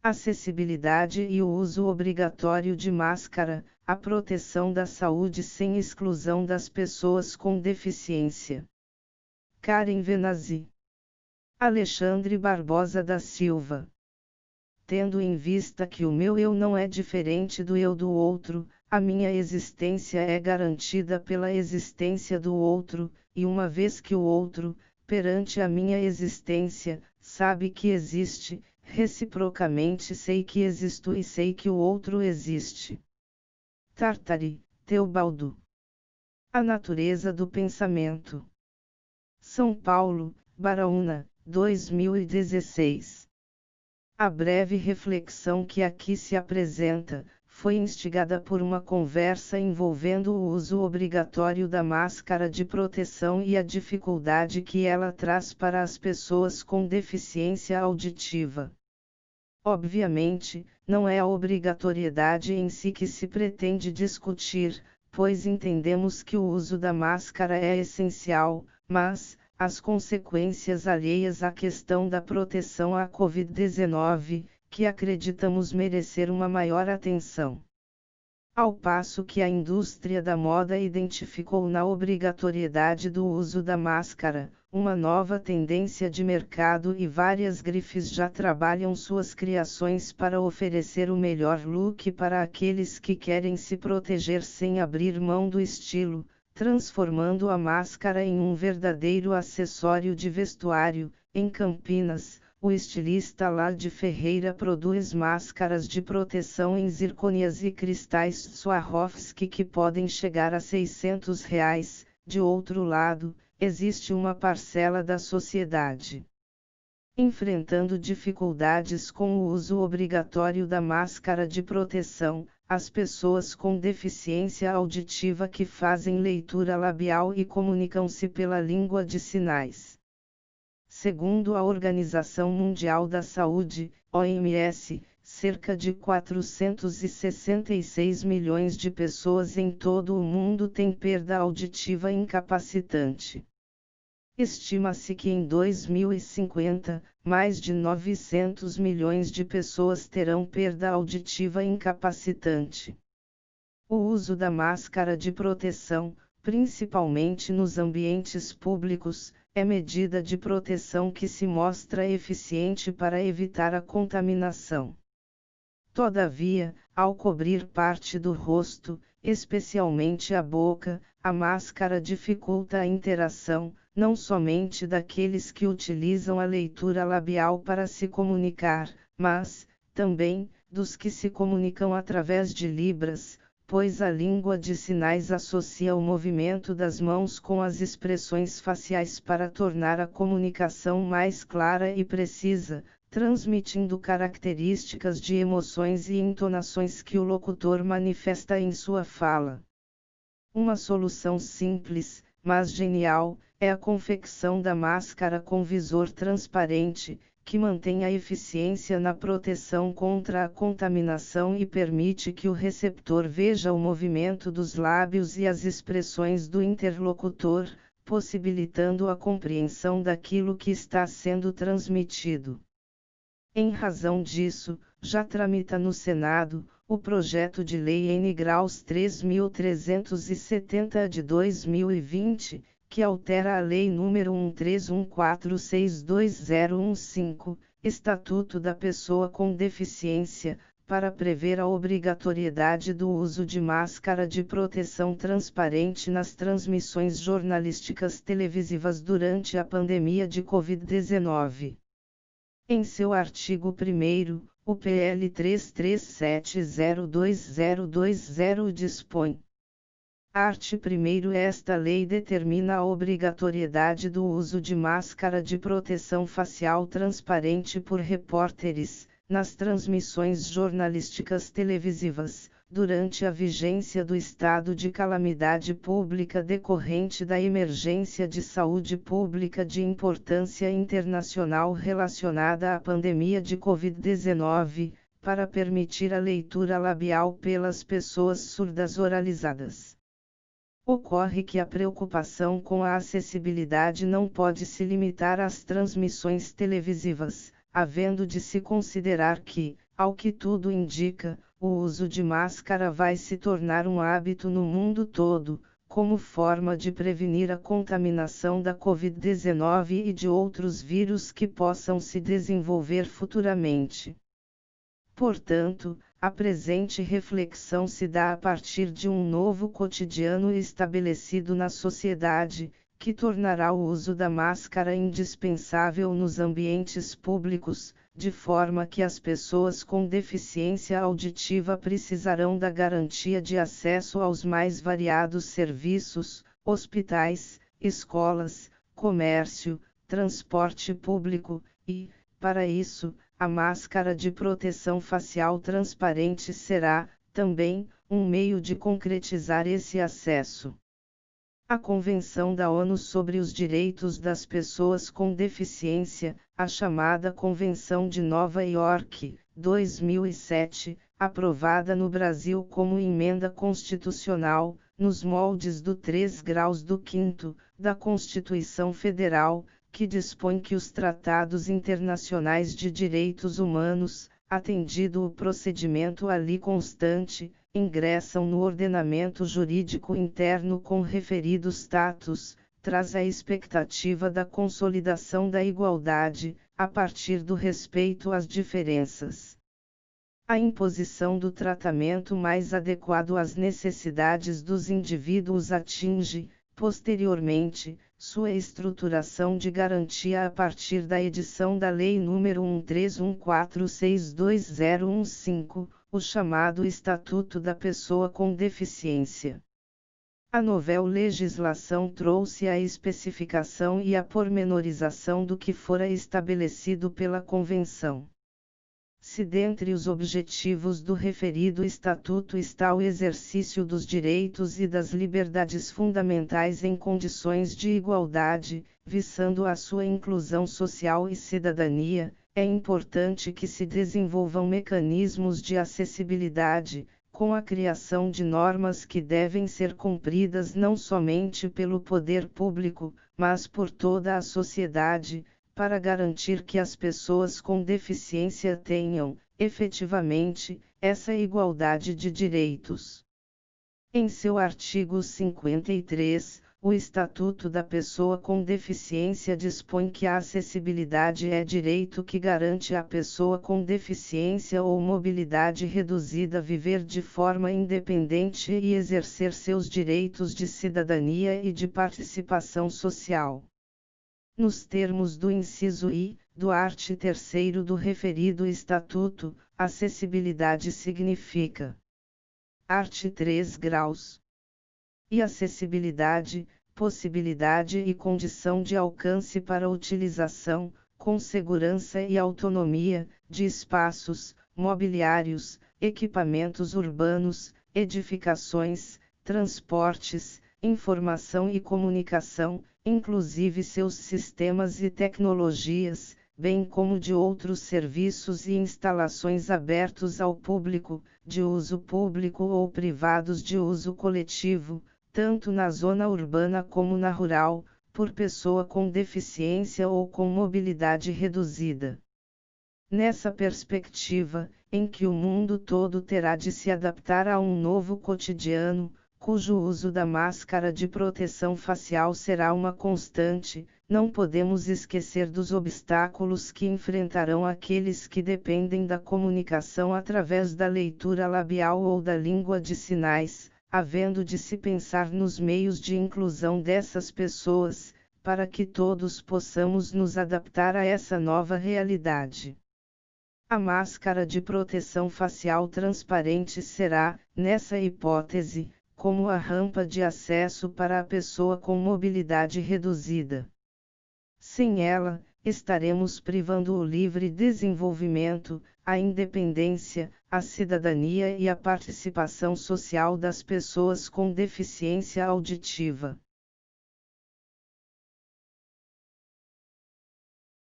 acessibilidade e o uso obrigatório de máscara, a proteção da saúde sem exclusão das pessoas com deficiência. Karen Venazzi. Alexandre Barbosa da Silva. Tendo em vista que o meu eu não é diferente do eu do outro, a minha existência é garantida pela existência do outro, e uma vez que o outro, perante a minha existência, sabe que existe, reciprocamente sei que existo e sei que o outro existe. Tartari, Teobaldo. A natureza do pensamento. São Paulo, Baraúna, 2016. A breve reflexão que aqui se apresenta, foi instigada por uma conversa envolvendo o uso obrigatório da máscara de proteção e a dificuldade que ela traz para as pessoas com deficiência auditiva. Obviamente, não é a obrigatoriedade em si que se pretende discutir, pois entendemos que o uso da máscara é essencial, mas, as consequências alheias à questão da proteção à Covid-19, que acreditamos merecer uma maior atenção. Ao passo que a indústria da moda identificou na obrigatoriedade do uso da máscara, uma nova tendência de mercado e várias grifes já trabalham suas criações para oferecer o melhor look para aqueles que querem se proteger sem abrir mão do estilo, transformando a máscara em um verdadeiro acessório de vestuário. Em Campinas, o estilista Lade Ferreira produz máscaras de proteção em zirconias e cristais Swarovski que podem chegar a R$600. De outro lado, existe uma parcela da sociedade enfrentando dificuldades com o uso obrigatório da máscara de proteção, as pessoas com deficiência auditiva que fazem leitura labial e comunicam-se pela língua de sinais. Segundo a Organização Mundial da Saúde, OMS, cerca de 466 milhões de pessoas em todo o mundo têm perda auditiva incapacitante. Estima-se que em 2050, mais de 900 milhões de pessoas terão perda auditiva incapacitante. O uso da máscara de proteção, principalmente nos ambientes públicos, é medida de proteção que se mostra eficiente para evitar a contaminação. Todavia, ao cobrir parte do rosto, especialmente a boca, a máscara dificulta a interação, não somente daqueles que utilizam a leitura labial para se comunicar, mas, também, dos que se comunicam através de libras, pois a língua de sinais associa o movimento das mãos com as expressões faciais para tornar a comunicação mais clara e precisa, transmitindo características de emoções e entonações que o locutor manifesta em sua fala. Uma solução simples, mas genial, é a confecção da máscara com visor transparente, que mantém a eficiência na proteção contra a contaminação e permite que o receptor veja o movimento dos lábios e as expressões do interlocutor, possibilitando a compreensão daquilo que está sendo transmitido. Em razão disso, já tramita no Senado, o projeto de lei N. Graus 3.370 de 2020, que altera a Lei nº 1314622015, Estatuto da Pessoa com Deficiência, para prever a obrigatoriedade do uso de máscara de proteção transparente nas transmissões jornalísticas televisivas durante a pandemia de Covid-19. Em seu artigo 1º, o PL 337022020 dispõe. Art. 1º Esta lei determina a obrigatoriedade do uso de máscara de proteção facial transparente por repórteres, nas transmissões jornalísticas televisivas, durante a vigência do estado de calamidade pública decorrente da emergência de saúde pública de importância internacional relacionada à pandemia de Covid-19, para permitir a leitura labial pelas pessoas surdas oralizadas. Ocorre que a preocupação com a acessibilidade não pode se limitar às transmissões televisivas, havendo de se considerar que, Ao que tudo indica, o uso de máscara vai se tornar um hábito no mundo todo, como forma de prevenir a contaminação da Covid-19 e de outros vírus que possam se desenvolver futuramente. Portanto, a presente reflexão se dá a partir de um novo cotidiano estabelecido na sociedade, que tornará o uso da máscara indispensável nos ambientes públicos, de forma que as pessoas com deficiência auditiva precisarão da garantia de acesso aos mais variados serviços, hospitais, escolas, comércio, transporte público, e, para isso, a máscara de proteção facial transparente será, também, um meio de concretizar esse acesso. A Convenção da ONU sobre os Direitos das Pessoas com Deficiência, a chamada Convenção de Nova York, 2007, aprovada no Brasil como emenda constitucional, nos moldes do 3 graus do 5º, da Constituição Federal, que dispõe que os tratados internacionais de direitos humanos, atendido o procedimento ali constante, ingressam no ordenamento jurídico interno com referido status, traz a expectativa da consolidação da igualdade, a partir do respeito às diferenças. A imposição do tratamento mais adequado às necessidades dos indivíduos atinge, posteriormente, sua estruturação de garantia a partir da edição da Lei nº 1314622015, o chamado Estatuto da Pessoa com Deficiência. A nova legislação trouxe a especificação e a pormenorização do que fora estabelecido pela Convenção. Se dentre os objetivos do referido Estatuto está o exercício dos direitos e das liberdades fundamentais em condições de igualdade, visando a sua inclusão social e cidadania, é importante que se desenvolvam mecanismos de acessibilidade, com a criação de normas que devem ser cumpridas não somente pelo poder público, mas por toda a sociedade, para garantir que as pessoas com deficiência tenham, efetivamente, essa igualdade de direitos. Em seu artigo 53, o Estatuto da Pessoa com Deficiência dispõe que a acessibilidade é direito que garante à pessoa com deficiência ou mobilidade reduzida viver de forma independente e exercer seus direitos de cidadania e de participação social. Nos termos do inciso I, do art. 3º do referido Estatuto, acessibilidade significa art. 3 graus. E acessibilidade, possibilidade e condição de alcance para utilização, com segurança e autonomia, de espaços, mobiliários, equipamentos urbanos, edificações, transportes, informação e comunicação, inclusive seus sistemas e tecnologias, bem como de outros serviços e instalações abertos ao público, de uso público ou privados de uso coletivo, tanto na zona urbana como na rural, por pessoa com deficiência ou com mobilidade reduzida. Nessa perspectiva, em que o mundo todo terá de se adaptar a um novo cotidiano, cujo uso da máscara de proteção facial será uma constante, não podemos esquecer dos obstáculos que enfrentarão aqueles que dependem da comunicação através da leitura labial ou da língua de sinais, havendo de se pensar nos meios de inclusão dessas pessoas, para que todos possamos nos adaptar a essa nova realidade. A máscara de proteção facial transparente será, nessa hipótese, como a rampa de acesso para a pessoa com mobilidade reduzida. Sem ela, estaremos privando o livre desenvolvimento, a independência, a cidadania e a participação social das pessoas com deficiência auditiva.